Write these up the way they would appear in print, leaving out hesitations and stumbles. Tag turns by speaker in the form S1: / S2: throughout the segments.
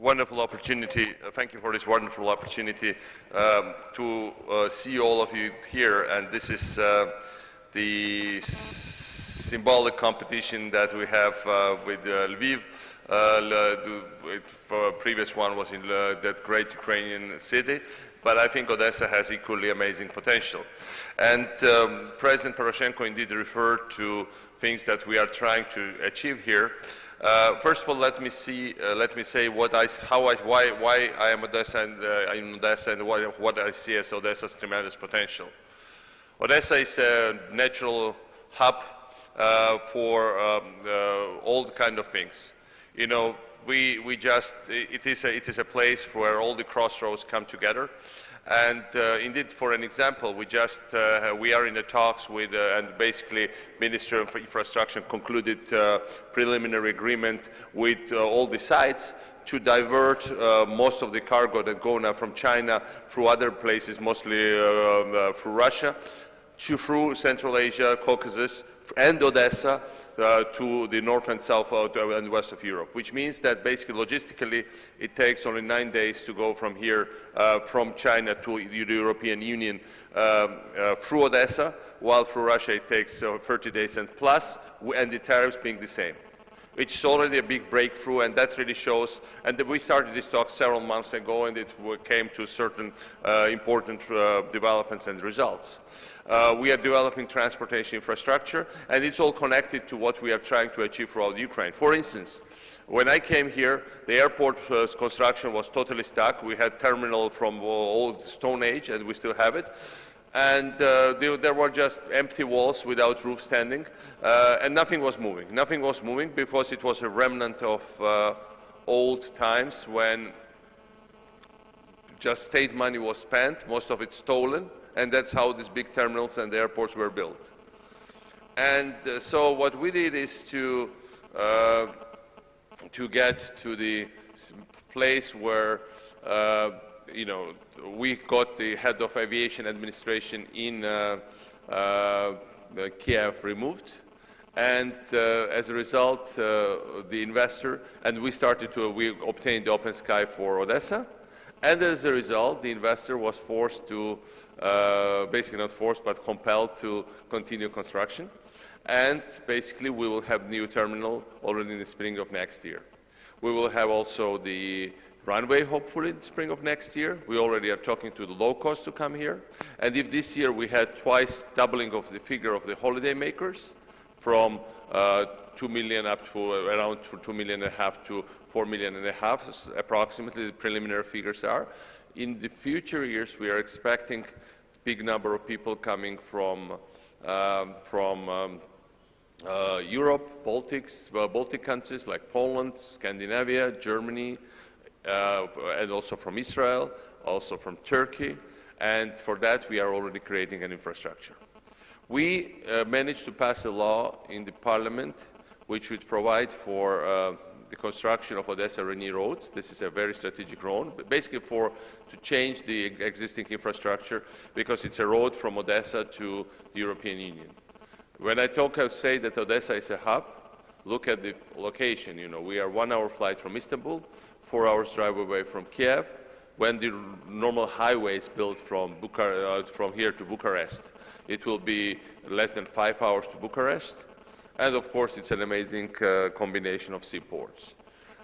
S1: wonderful opportunity. Thank you for this wonderful opportunity to see all of you here. And this is the symbolic competition that we have with Lviv. The previous one was in that great Ukrainian city. But I think Odessa has equally amazing potential. And President Poroshenko indeed referred to things that we are trying to achieve here. First of all, let me say why I am Odessa and in Odessa and what I see as Odessa's tremendous potential. Odessa is a natural hub for all kind of things. You know, it is a place where all the crossroads come together. And indeed, for an example, we are in the talks with, and basically Ministry of Infrastructure concluded preliminary agreement with all the sites to divert most of the cargo that go now from China through other places, mostly through Russia, through Central Asia, Caucasus, and Odessa to the north and south and west of Europe, which means that basically logistically it takes only 9 days to go from here, from China to the European Union through Odessa, while through Russia it takes 30 days and plus, and the tariffs being the same. Which is already a big breakthrough, and that really shows, and we started this talk several months ago, and it came to certain important developments and results. We are developing transportation infrastructure, and it's all connected to what we are trying to achieve throughout Ukraine. For instance, when I came here, the airport construction was totally stuck. We had terminal from old Stone Age, and we still have it. And there were just empty walls without roof standing, and nothing was moving. Nothing was moving because it was a remnant of old times when just state money was spent, most of it stolen, and that's how these big terminals and the airports were built. And so what we did is to get to the place where you know, we got the head of aviation administration in Kiev removed, and as a result, the investor, and we obtained the open sky for Odessa, and as a result, the investor was forced to, basically not forced, but compelled to continue construction, and basically we will have new terminal already in the spring of next year. We will have also the runway, hopefully, in the spring of next year. We already are talking to the low cost to come here. And if this year we had twice doubling of the figure of the holiday makers, from 2 million up to around 2.5 million to 4.5 million, approximately the preliminary figures are. In the future years, we are expecting big number of people coming from Europe, Baltic countries like Poland, Scandinavia, Germany, and also from Israel, also from Turkey, and for that we are already creating an infrastructure. We managed to pass a law in the parliament which would provide for the construction of Odessa-Reni Road. This is a very strategic road, but basically to change the existing infrastructure, because it's a road from Odessa to the European Union. When I say that Odessa is a hub, look at the location. You know, we are 1 hour flight from Istanbul, 4 hours drive away from Kiev. When the normal highway is built from here to Bucharest, it will be less than 5 hours to Bucharest. And of course, it's an amazing combination of seaports.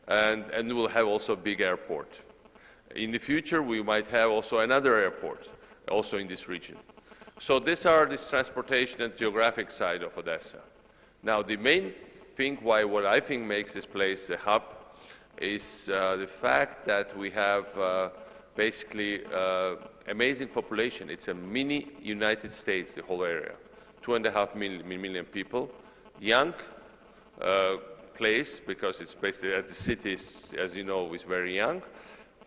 S1: And we will have also a big airport. In the future, we might have also another airport, also in this region. So these are this transportation and geographic side of Odessa. Now, the main thing what I think makes this place a hub is the fact that we have basically amazing population. It's a mini United States, the whole area. 2.5 million people. Young place, because it's basically the cities, as you know, is very young.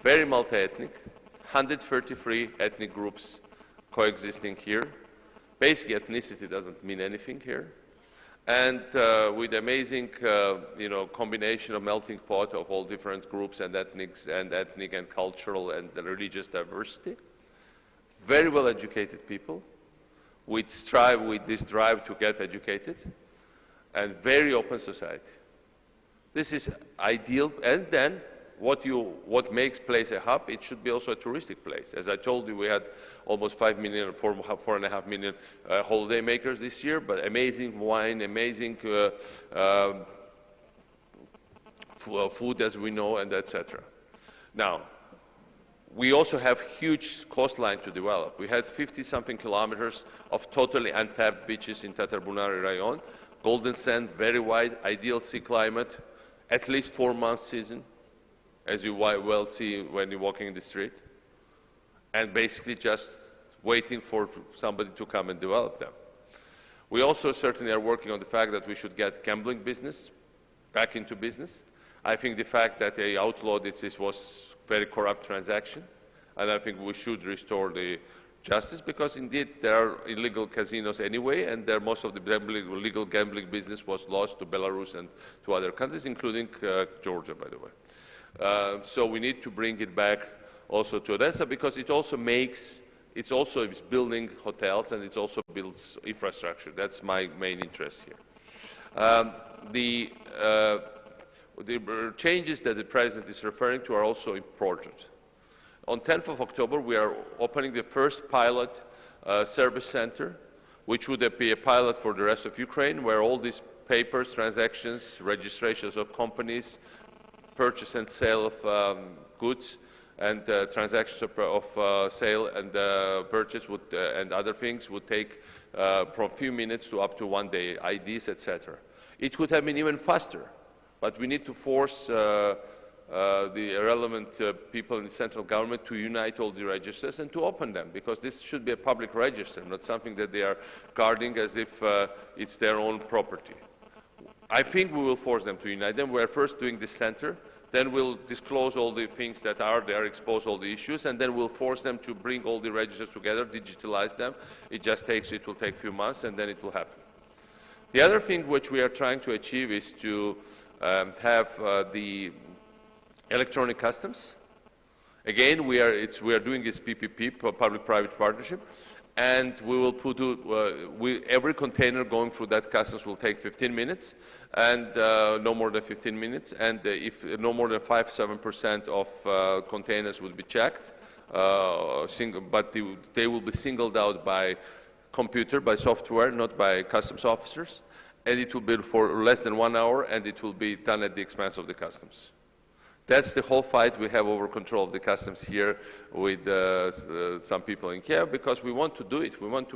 S1: Very multi-ethnic. 133 ethnic groups coexisting here. Basically, ethnicity doesn't mean anything here. And with amazing, you know, combination of melting pot of all different groups and ethnic and cultural and religious diversity. Very well educated people, with this drive to get educated, and very open society. This is ideal. And then
S2: what makes place a hub, it should be also a touristic place. As I told you, we had almost 5 million, 4.5 million holiday makers this year, but amazing wine, amazing food, as we know, and etc. Now, we also have huge coastline to develop. We had 50-something kilometers of totally untapped beaches in Tatarbunari Rayon. Golden sand, very wide, ideal sea climate, at least 4-month season, as you well see when you're walking in the street, and basically just waiting for somebody to come and develop them. We also certainly are working on the fact that we should get gambling business back into business. I think the fact that they outlawed this was very corrupt transaction, and I think we should restore the justice, because indeed there are illegal casinos anyway, and most of the illegal gambling business was lost to Belarus and to other countries, including Georgia, by the way. So we need to bring it back also to Odessa, because it also it's building hotels, and it also builds infrastructure. That's my main interest here. The changes that the President is referring to are also important. On 10th of October, we are opening the first pilot service center, which would be a pilot for the rest of Ukraine, where all these papers, transactions, registrations of companies, purchase and sale of goods, and transactions of sale and purchase and other things would take from a few minutes to up to 1 day, IDs, etc. It would have been even faster. But we need to force the relevant people in the central government to unite all the registers and to open them, because this should be a public register, not something that they are guarding as if it's their own property. I think we will force them to unite them. We're first doing the center, then we'll disclose all the things that are there, expose all the issues, and then we'll force them to bring all the registers together, digitalize them. It will take a few months, and then it will happen. The other thing which we are trying to achieve is to have the electronic customs. Again, we are doing this PPP, public-private partnership, and we will put every container going through that customs will take 15 minutes, and no more than 15 minutes. And if no more than 5–7% of containers will be checked, but they will be singled out by computer, by software, not by customs officers. And it will be for less than 1 hour, and it will be done at the expense of the customs. That's the whole fight we have over control of the customs here with some people in Kiev, because we want to do it. We want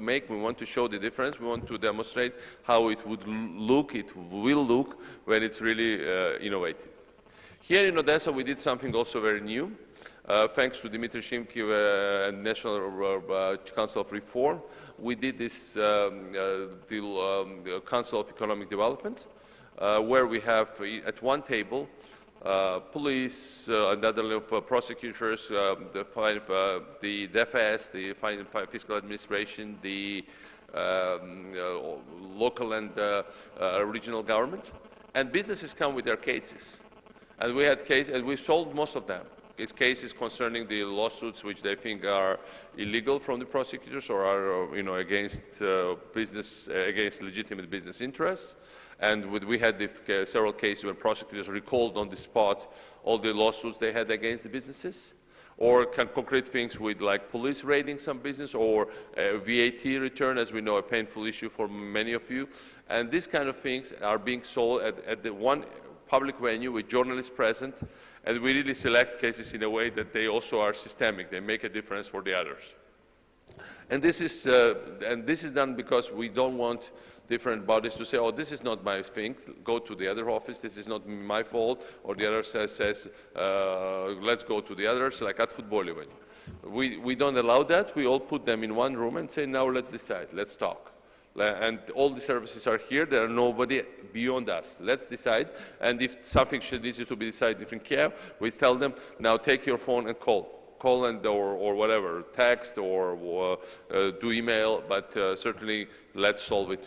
S2: to show the difference. We want to demonstrate how it would look, it will look when it's really innovative. Here in Odessa, we did something also very new. Thanks to Dmitry Shimkiv and National Council of Reform, we did this Council of Economic Development, where we have at one table police and other prosecutors, the DFS, the fiscal administration, the local and regional government, and businesses come with their cases. And we had cases, and we solved most of them. It's cases concerning the lawsuits which they think are illegal from the prosecutors or are, against against legitimate business interests. And we had several cases where prosecutors recalled on the spot all the lawsuits they had against the businesses, or concrete things with like police raiding some business, or VAT return, as we know, a painful issue for many of you. And these kind of things are being solved at the one public venue with journalists present, and we really select cases in a way that they also are systemic. They make a difference for the others. And this is done because we don't want different bodies to say, oh, this is not my thing, go to the other office, this is not my fault, or the other says let's go to the others, like at football even. We don't allow that. We all put them in one room and say, now let's decide, let's talk. And all the services are here. There are nobody beyond us. Let's decide. And if something needs to be decided in Kiev, we tell them, now take your phone and call and or whatever, text or do email, but certainly let's solve it.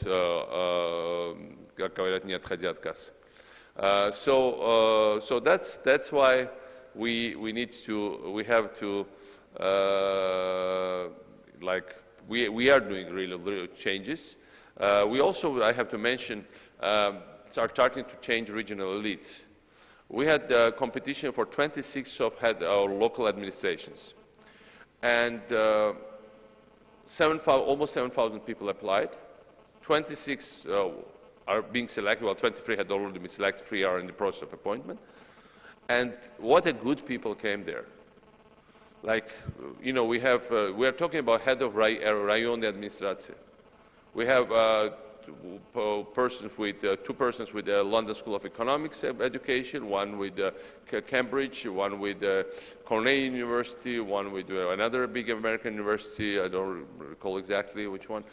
S2: So that's why we have to we are doing real changes. We also, I have to mention, are starting to change regional elites. We had competition for 26 of local administrations. And almost 7,000 people applied. 26 are being selected, well, 23 had already been selected, 3 are in the process of appointment. And what a good people came there. Like, you know, we are talking about head of Rayon administration. We have two persons with London School of Economics education, one with Cambridge, one with Cornell University, one with another big American university, I don't recall exactly which one.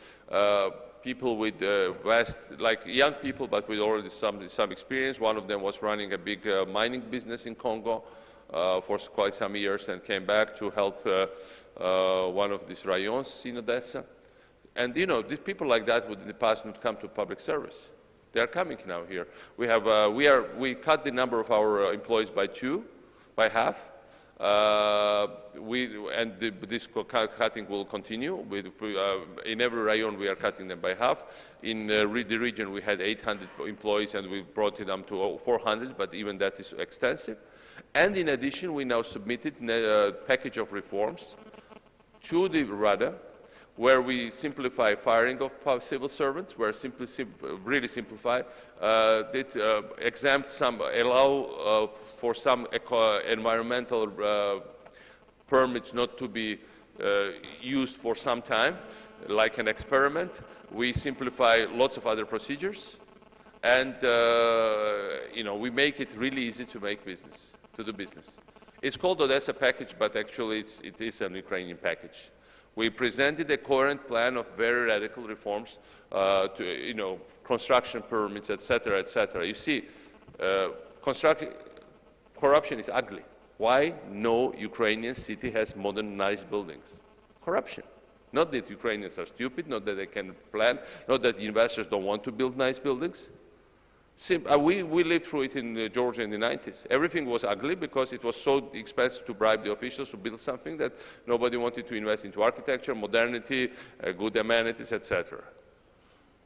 S2: People with like young people, but with already some experience. One of them was running a big mining business in Congo for quite some years and came back to help one of these rayons in Odessa. And you know, these people like that would in the past not come to public service. They are coming now here. We cut the number of our employees by half. This cutting will continue. In every rayon, we are cutting them by half. In the region, we had 800 employees, and we brought them to 400, but even that is extensive. And in addition, we now submitted a package of reforms to the Rada, where we simplify firing of civil servants, where really simplify, exempt some, allow for some environmental permits not to be used for some time, like an experiment. We simplify lots of other procedures, and you know, we make it really easy to make business, to do business. It's called Odessa package, but actually it is an Ukrainian package. We presented a coherent plan of very radical reforms to, you know, construction permits, et cetera, et cetera. You see, corruption is ugly. Why no Ukrainian city has modern, nice buildings? Corruption. Not that Ukrainians are stupid, not that they can plan, not that investors don't want to build nice buildings. We lived through it in Georgia in the 90s. Everything was ugly because it was so expensive to bribe the officials to build something that nobody wanted to invest into architecture, modernity, good amenities, etc.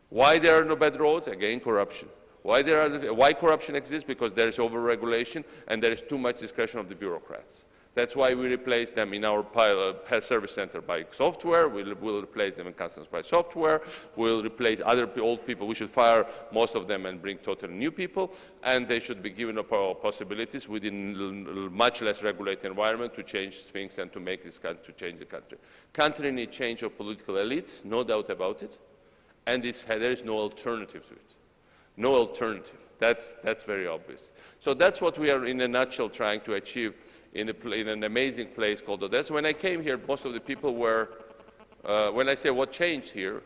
S2: Why there are no bad roads? Again, corruption. Why corruption exists? Because there is over-regulation and there is too much discretion of the bureaucrats. That's why we replace them in our health service center by software. We'll replace them in customs by software. We'll replace other old people. We should fire most of them and bring totally new people. And they should be given possibilities within a much less regulated environment to change things and to make this country, to change the country. Country needs change of political elites, no doubt about it. And there is no alternative to it. No alternative. That's very obvious. So that's what we are, in a nutshell, trying to achieve in an amazing place called Odessa. When I came here, most of the people were, when I say what changed here,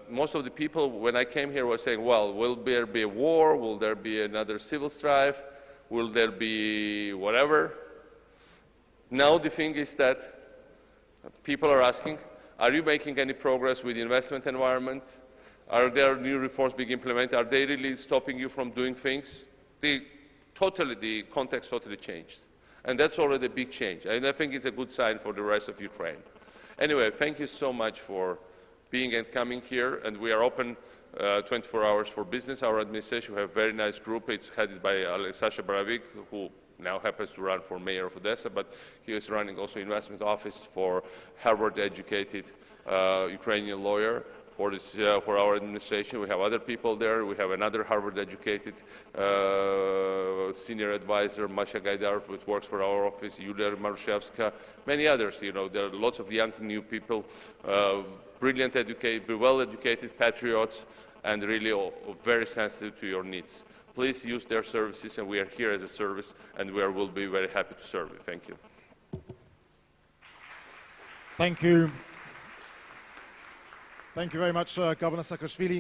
S2: most of the people, when I came here, were saying, well, will there be a war? Will there be another civil strife? Will there be whatever? Now the thing is that people are asking, are you making any progress with the investment environment? Are there new reforms being implemented? Are they really stopping you from doing things? The context totally changed. And that's already a big change. And I think it's a good sign for the rest of Ukraine. Anyway, thank you so much for being and coming here. And we are open 24 hours for business. Our administration, we have a very nice group. It's headed by Sasha Baravik, who now happens to run for mayor of Odessa, but he is running also investment office for Harvard-educated Ukrainian lawyer. For our administration, we have other people there. We have another Harvard-educated senior advisor, Masha Gaidar, who works for our office, Yulia Marushevska, many others. You know, there are lots of young, new people, brilliant, well-educated patriots, and really very sensitive to your needs. Please use their services, and we are here as a service, and will be very happy to serve you. Thank you.
S3: Thank you. Thank you very much, Governor Saakashvili.